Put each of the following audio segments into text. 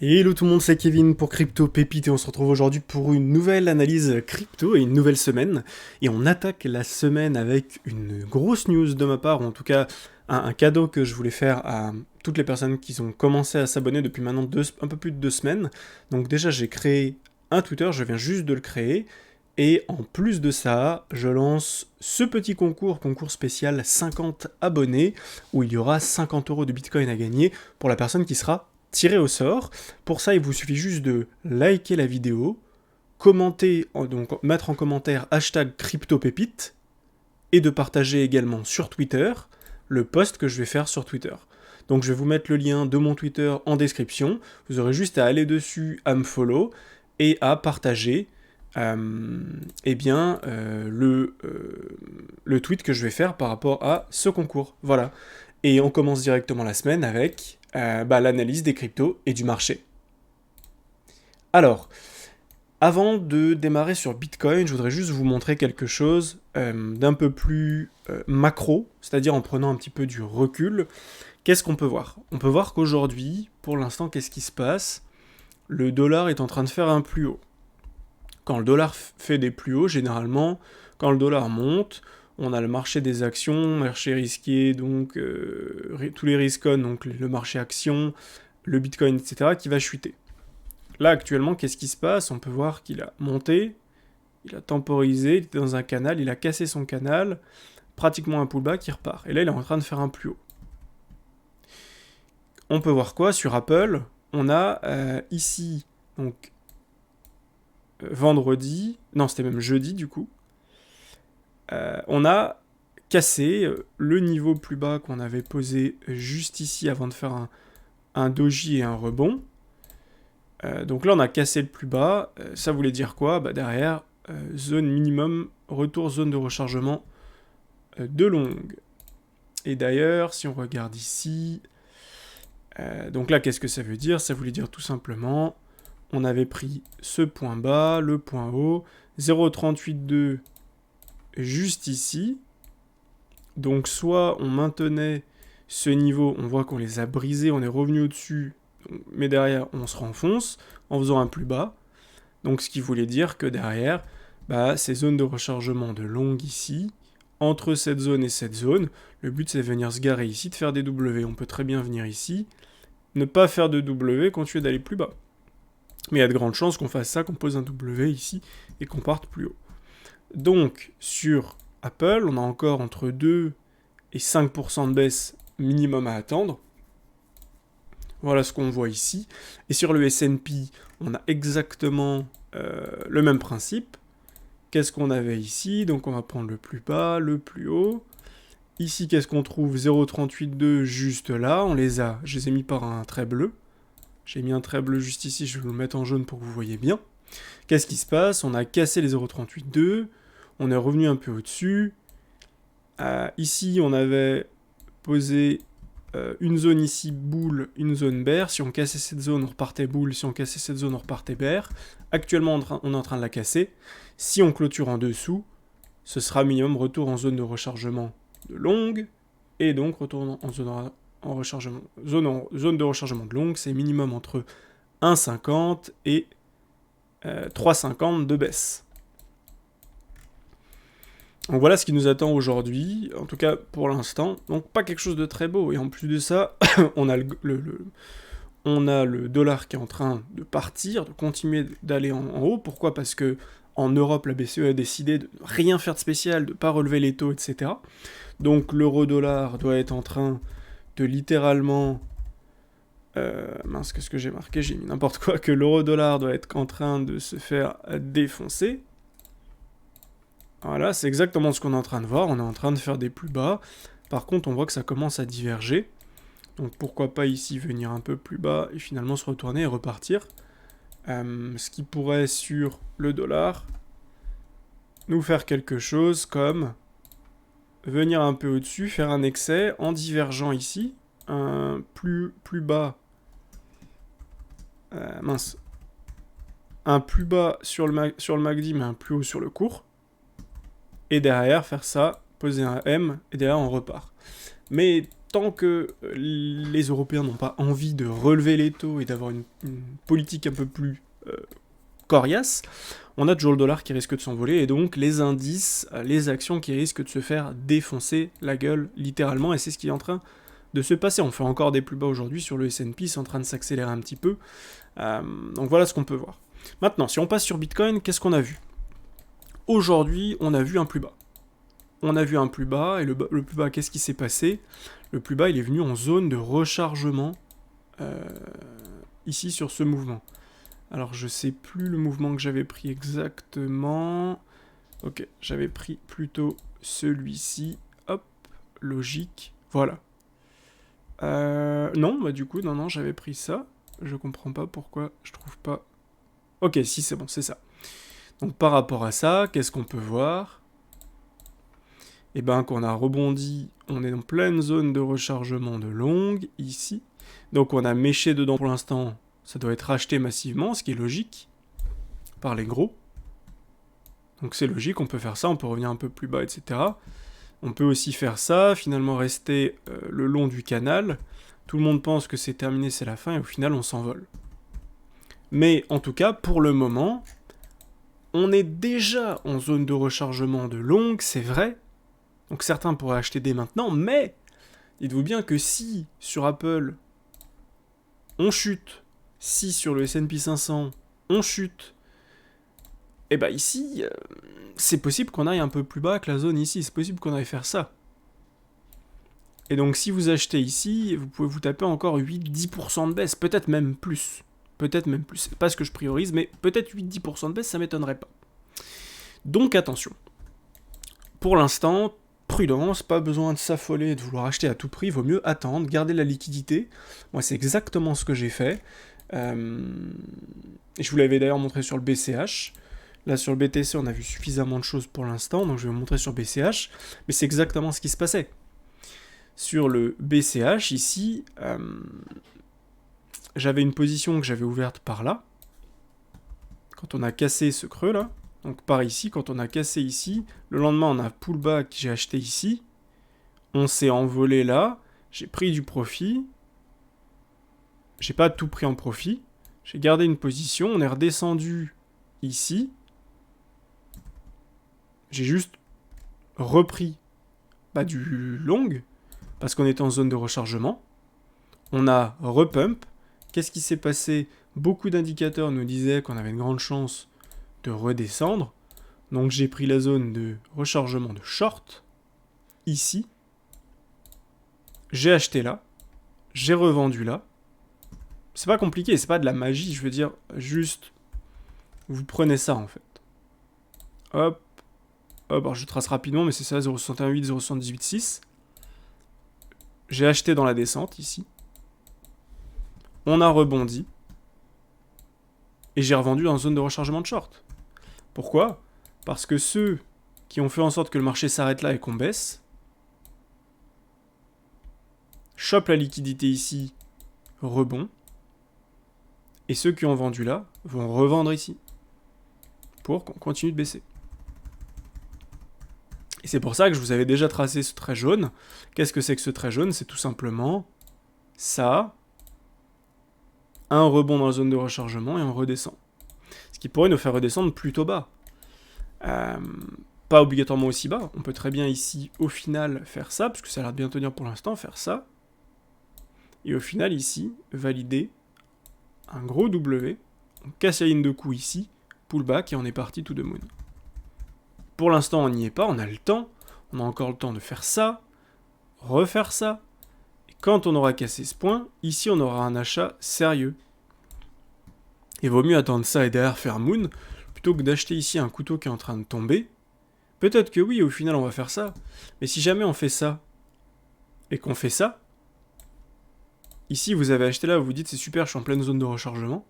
Hello tout le monde, c'est Kevin pour Crypto Pépite et on se retrouve aujourd'hui pour une nouvelle analyse crypto et une nouvelle semaine. Et on attaque la semaine avec une grosse news de ma part, ou en tout cas un cadeau que je voulais faire à toutes les personnes qui ont commencé à s'abonner depuis maintenant un peu plus de 2 semaines. Donc déjà j'ai créé un Twitter, je viens juste de le créer. Et en plus de ça, je lance ce petit concours spécial 50 abonnés, où il y aura 50 € de Bitcoin à gagner pour la personne qui sera tirée au sort. Pour ça, il vous suffit juste de liker la vidéo, commenter, donc mettre en commentaire hashtag CryptoPépite, et de partager également sur Twitter le post que je vais faire sur Twitter. Donc je vais vous mettre le lien de mon Twitter en description, vous aurez juste à aller dessus, à me follow, et à partager le tweet que je vais faire par rapport à ce concours. Voilà. Et on commence directement la semaine avec l'analyse des cryptos et du marché. Alors, avant de démarrer sur Bitcoin, je voudrais juste vous montrer quelque chose d'un peu plus macro, c'est-à-dire en prenant un petit peu du recul. Qu'est-ce qu'on peut voir? On peut voir qu'aujourd'hui, pour l'instant, qu'est-ce qui se passe? Le dollar est en train de faire un plus haut. Quand le dollar fait des plus hauts, généralement, quand le dollar monte, on a le marché des actions, marché risqué, donc tous les risques on, donc le marché actions, le Bitcoin, etc., qui va chuter. Là, actuellement, qu'est-ce qui se passe? On peut voir qu'il a monté, il a temporisé, il était dans un canal, il a cassé son canal, pratiquement un pullback, il repart. Et là, il est en train de faire un plus haut. On peut voir quoi? Sur Apple, on a ici, donc, vendredi, non, c'était même jeudi, du coup, on a cassé le niveau plus bas qu'on avait posé juste ici avant de faire un doji et un rebond. Donc là, on a cassé le plus bas. Ça voulait dire quoi? Derrière, zone minimum, retour zone de rechargement de longue. Et d'ailleurs, si on regarde ici, donc là, qu'est-ce que ça veut dire? Ça voulait dire tout simplement, on avait pris ce point bas, le point haut, 0,382 juste ici. Donc soit on maintenait ce niveau, on voit qu'on les a brisés, on est revenu au-dessus, mais derrière on se renfonce en faisant un plus bas. Donc ce qui voulait dire que derrière, ces zones de rechargement de longue ici, entre cette zone et cette zone, le but c'est de venir se garer ici, de faire des W. On peut très bien venir ici, ne pas faire de W, continuer d'aller plus bas. Mais il y a de grandes chances qu'on fasse ça, qu'on pose un W ici et qu'on parte plus haut. Donc sur Apple, on a encore entre 2 et 5% de baisse minimum à attendre. Voilà ce qu'on voit ici. Et sur le S&P, on a exactement le même principe. Qu'est-ce qu'on avait ici? Donc on va prendre le plus bas, le plus haut. Ici, qu'est-ce qu'on trouve? 0,382 juste là. Je les ai mis par un trait bleu. J'ai mis un trait bleu juste ici, je vais vous le mettre en jaune pour que vous voyez bien. Qu'est-ce qui se passe? On a cassé les 0,382. On est revenu un peu au-dessus. Ici, on avait posé une zone ici boule, une zone bear. Si on cassait cette zone, on repartait boule. Si on cassait cette zone, on repartait bear. Actuellement, on est en train de la casser. Si on clôture en dessous, ce sera minimum retour en zone de rechargement de longue. Et donc, retour en zone de rechargement de longue, c'est minimum entre 1,50 et 3,50 de baisse. Donc voilà ce qui nous attend aujourd'hui, en tout cas pour l'instant. Donc pas quelque chose de très beau. Et en plus de ça, on a le dollar qui est en train de partir, de continuer d'aller en haut. Pourquoi? Parce que en Europe, la BCE a décidé de rien faire de spécial, de ne pas relever les taux, etc. Donc l'euro-dollar doit être en train de littéralement... qu'est-ce que j'ai marqué? J'ai mis n'importe quoi. Que l'euro-dollar doit être en train de se faire défoncer. Voilà, c'est exactement ce qu'on est en train de voir. On est en train de faire des plus bas. Par contre, on voit que ça commence à diverger. Donc pourquoi pas ici venir un peu plus bas et finalement se retourner et repartir. Ce qui pourrait sur le dollar nous faire quelque chose comme venir un peu au-dessus, faire un excès en divergeant ici, un plus bas, un plus bas sur le MACD mais un plus haut sur le court. Et derrière, faire ça, poser un M, et derrière, on repart. Mais tant que les Européens n'ont pas envie de relever les taux et d'avoir une politique un peu plus coriace, on a toujours le dollar qui risque de s'envoler, et donc les indices, les actions qui risquent de se faire défoncer la gueule, littéralement, et c'est ce qui est en train de se passer. On fait encore des plus bas aujourd'hui sur le S&P, c'est en train de s'accélérer un petit peu, donc voilà ce qu'on peut voir. Maintenant, si on passe sur Bitcoin, qu'est-ce qu'on a vu? Aujourd'hui, on a vu un plus bas. On a vu un plus bas, et le plus bas, qu'est-ce qui s'est passé? Le plus bas, il est venu en zone de rechargement, ici sur ce mouvement. Alors je sais plus le mouvement que j'avais pris exactement. Ok, j'avais pris plutôt celui-ci. Hop, logique. Voilà. Non, bah du coup, non, j'avais pris ça. Je comprends pas pourquoi je trouve pas... Ok, si, c'est bon, c'est ça. Donc par rapport à ça, qu'est-ce qu'on peut voir? Eh ben, qu'on a rebondi, on est en pleine zone de rechargement de longue, ici. Donc on a méché dedans pour l'instant, ça doit être racheté massivement, ce qui est logique, par les gros. Donc c'est logique, on peut faire ça, on peut revenir un peu plus bas, etc. On peut aussi faire ça, finalement rester le long du canal. Tout le monde pense que c'est terminé, c'est la fin, et au final on s'envole. Mais en tout cas, pour le moment, on est déjà en zone de rechargement de longue, c'est vrai. Donc certains pourraient acheter dès maintenant, mais dites-vous bien que si sur Apple on chute, si sur le S&P 500 on chute, et bah ici, c'est possible qu'on aille un peu plus bas que la zone ici, c'est possible qu'on aille faire ça. Et donc si vous achetez ici, vous pouvez vous taper encore 8-10% de baisse, peut-être même plus. Peut-être même plus, c'est pas ce que je priorise, mais peut-être 8-10% de baisse, ça m'étonnerait pas. Donc attention. Pour l'instant, prudence, pas besoin de s'affoler et de vouloir acheter à tout prix, vaut mieux attendre, garder la liquidité. Moi, c'est exactement ce que j'ai fait. Et je vous l'avais d'ailleurs montré sur le BCH. Là, sur le BTC, on a vu suffisamment de choses pour l'instant, donc je vais vous montrer sur BCH. Mais c'est exactement ce qui se passait. Sur le BCH, ici, j'avais une position que j'avais ouverte par là. Quand on a cassé ce creux-là, donc par ici, quand on a cassé ici, le lendemain on a pullback que j'ai acheté ici, on s'est envolé là, j'ai pris du profit, j'ai pas tout pris en profit, j'ai gardé une position, on est redescendu ici, j'ai juste repris du long, parce qu'on était en zone de rechargement, on a repump, qu'est-ce qui s'est passé? Beaucoup d'indicateurs nous disaient qu'on avait une grande chance de redescendre, donc j'ai pris la zone de rechargement de short, ici, j'ai acheté là, j'ai revendu là, c'est pas compliqué, c'est pas de la magie, je veux dire, juste, vous prenez ça en fait, hop, alors je trace rapidement, mais c'est ça, 0,618, 0,786, j'ai acheté dans la descente, ici, on a rebondi, et j'ai revendu dans une zone de rechargement de short. Pourquoi? Parce que ceux qui ont fait en sorte que le marché s'arrête là et qu'on baisse, chopent la liquidité ici, rebond, et ceux qui ont vendu là vont revendre ici, pour qu'on continue de baisser. Et c'est pour ça que je vous avais déjà tracé ce trait jaune. Qu'est-ce que c'est que ce trait jaune? C'est tout simplement ça, un rebond dans la zone de rechargement et on redescend. Ce qui pourrait nous faire redescendre plutôt bas. Pas obligatoirement aussi bas, on peut très bien ici, au final, faire ça, puisque ça a l'air de bien tenir pour l'instant, faire ça. Et au final, ici, valider un gros W, on casse la ligne de coup ici, pullback, et on est parti to the moon. Pour l'instant, on n'y est pas, on a le temps, on a encore le temps de faire ça, refaire ça, et quand on aura cassé ce point, ici, on aura un achat sérieux. Il vaut mieux attendre ça et derrière faire moon, plutôt que d'acheter ici un couteau qui est en train de tomber. Peut-être que oui, au final, on va faire ça. Mais si jamais on fait ça, et qu'on fait ça, ici, vous avez acheté là, vous vous dites, c'est super, je suis en pleine zone de rechargement,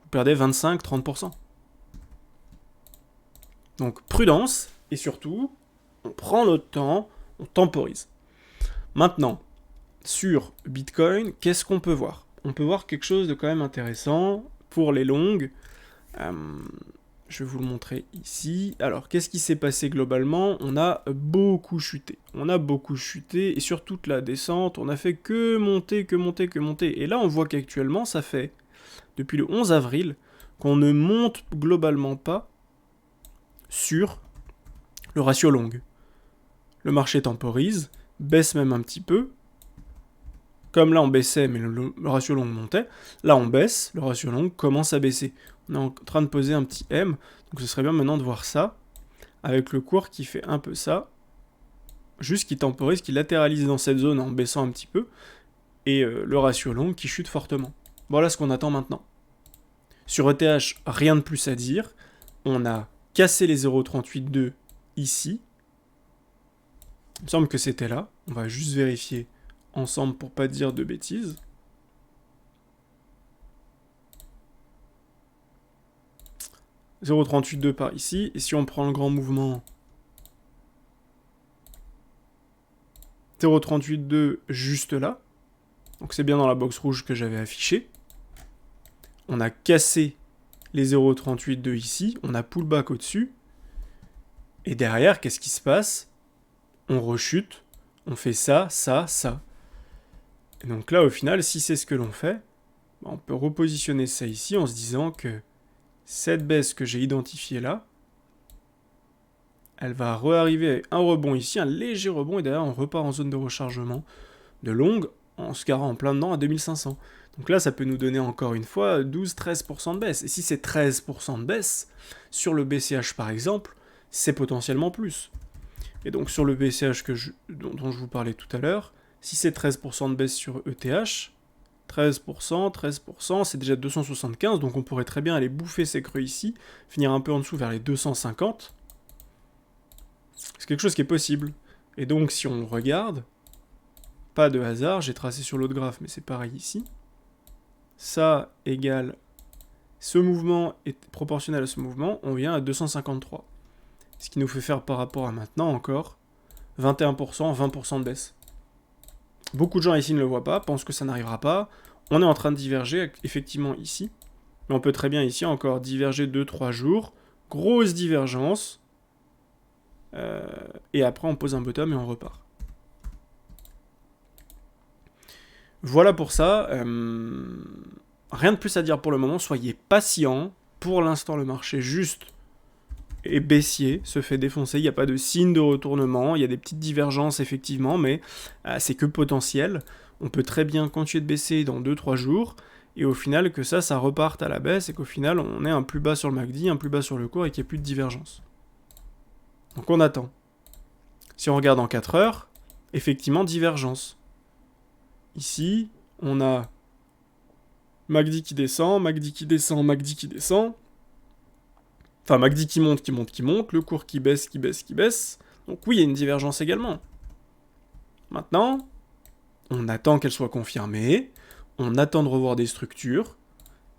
vous perdez 25-30%. Donc, prudence, et surtout, on prend notre temps, on temporise. Maintenant, sur Bitcoin, qu'est-ce qu'on peut voir? On peut voir quelque chose de quand même intéressant pour les longues. Je vais vous le montrer ici. Alors, qu'est-ce qui s'est passé globalement? On a beaucoup chuté. On a beaucoup chuté, et sur toute la descente, on a fait que monter, que monter, que monter. Et là, on voit qu'actuellement, ça fait, depuis le 11 avril, qu'on ne monte globalement pas sur le ratio long. Le marché temporise, baisse même un petit peu. Comme là, on baissait, mais le ratio long montait. Là, on baisse, le ratio long commence à baisser. On est en train de poser un petit M, donc ce serait bien maintenant de voir ça, avec le cours qui fait un peu ça, juste qui temporise, qui latéralise dans cette zone en baissant un petit peu, et le ratio long qui chute fortement. Voilà ce qu'on attend maintenant. Sur ETH, rien de plus à dire. On a cassé les 0,382 ici. Il me semble que c'était là. On va juste vérifier ensemble pour pas dire de bêtises. « 0,382 par ici. Et si on prend le grand mouvement... 0,382 juste là. Donc c'est bien dans la box rouge que j'avais affiché. On a cassé les 0,382 ici. On a pullback au-dessus. Et derrière, qu'est-ce qui se passe? On rechute. On fait ça, ça, ça. Et donc là, au final, si c'est ce que l'on fait, on peut repositionner ça ici en se disant que cette baisse que j'ai identifiée là, elle va re-arriver avec un rebond ici, un léger rebond, et derrière on repart en zone de rechargement de longue, en se garant en plein dedans à 2500. Donc là, ça peut nous donner encore une fois 12-13% de baisse. Et si c'est 13% de baisse, sur le BCH par exemple, c'est potentiellement plus. Et donc sur le BCH dont je vous parlais tout à l'heure, si c'est 13% de baisse sur ETH, 13%, c'est déjà 275, donc on pourrait très bien aller bouffer ces creux ici, finir un peu en dessous vers les 250. C'est quelque chose qui est possible. Et donc si on regarde, pas de hasard, j'ai tracé sur l'autre graphe, mais c'est pareil ici. Ça égale, ce mouvement est proportionnel à ce mouvement, on vient à 253. Ce qui nous fait faire par rapport à maintenant encore 21%, 20% de baisse. Beaucoup de gens ici ne le voient pas, pensent que ça n'arrivera pas. On est en train de diverger, effectivement, ici. Mais on peut très bien, ici, encore diverger 2-3 jours. Grosse divergence. Et après, on pose un bottom et on repart. Voilà pour ça. Rien de plus à dire pour le moment. Soyez patients. Pour l'instant, le marché juste est baissier, se fait défoncer. Il n'y a pas de signe de retournement. Il y a des petites divergences, effectivement, mais c'est que potentiel. On peut très bien continuer de baisser dans 2-3 jours. Et au final, que ça reparte à la baisse et qu'au final, on ait un plus bas sur le MACD, un plus bas sur le cours et qu'il n'y ait plus de divergence. Donc on attend. Si on regarde en 4 heures, effectivement, divergence. Ici, on a MACD qui descend, MACD qui descend, MACD qui descend. Enfin, MACD qui monte, qui monte, qui monte, le cours qui baisse, qui baisse, qui baisse. Donc oui, il y a une divergence également. Maintenant, on attend qu'elle soit confirmée, on attend de revoir des structures,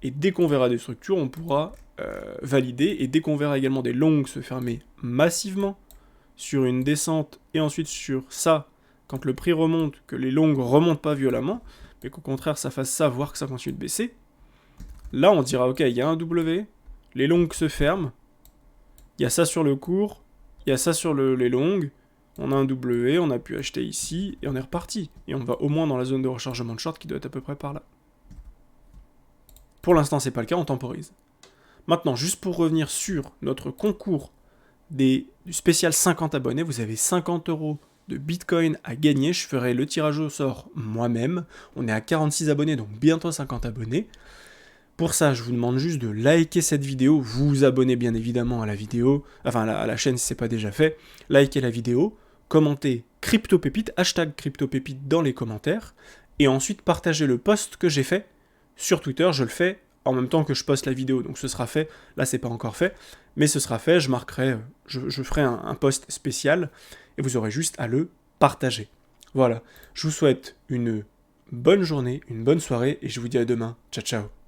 et dès qu'on verra des structures, on pourra valider, et dès qu'on verra également des longues se fermer massivement sur une descente, et ensuite sur ça, quand le prix remonte, que les longues remontent pas violemment, mais qu'au contraire ça fasse ça, voire que ça continue de baisser, là on dira ok, il y a un W, les longues se ferment, il y a ça sur le court, il y a ça sur les longues, on a un W, on a pu acheter ici, et on est reparti. Et on va au moins dans la zone de rechargement de short qui doit être à peu près par là. Pour l'instant, c'est pas le cas, on temporise. Maintenant, juste pour revenir sur notre concours du spécial 50 abonnés, vous avez 50 € de Bitcoin à gagner. Je ferai le tirage au sort moi-même. On est à 46 abonnés, donc bientôt 50 abonnés. Pour ça, je vous demande juste de liker cette vidéo, vous abonner bien évidemment à la vidéo, enfin à la chaîne si ce n'est pas déjà fait, likez la vidéo, commentez CryptoPépite, hashtag CryptoPépite dans les commentaires, et ensuite partagez le post que j'ai fait sur Twitter. Je le fais en même temps que je poste la vidéo, donc ce sera fait, là c'est pas encore fait, mais ce sera fait, je marquerai, je ferai un post spécial, et vous aurez juste à le partager. Voilà, je vous souhaite une bonne journée, une bonne soirée, et je vous dis à demain. Ciao ciao.